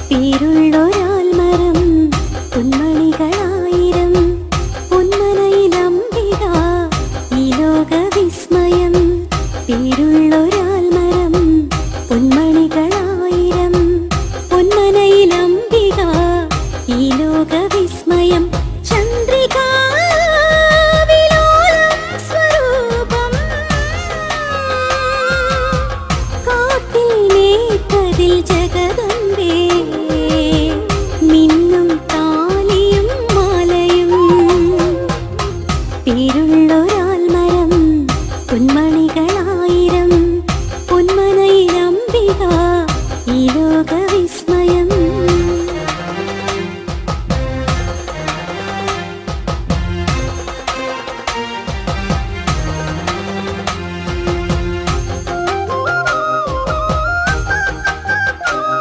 പേരുള്ളൊരാൽമരം പൊന്മണികളായിരം പൊന്മനയിലംബിക ഈ ലോകവിസ്മയം. പേരുള്ളൊരാൽമരം പൊന്മണികളായിരം പൊന്മനയിലംബിക ഈ ലോകവിസ്മയം. ചന്ദ്രികാ ജഗദംബേ മിന്നും താലിയും മാലയും. പേരുള്ളൊരാൽമരം പൊന്മണികളായിരം പൊന്മനയിലംബിക ഈ ലോകവിസ്മയം.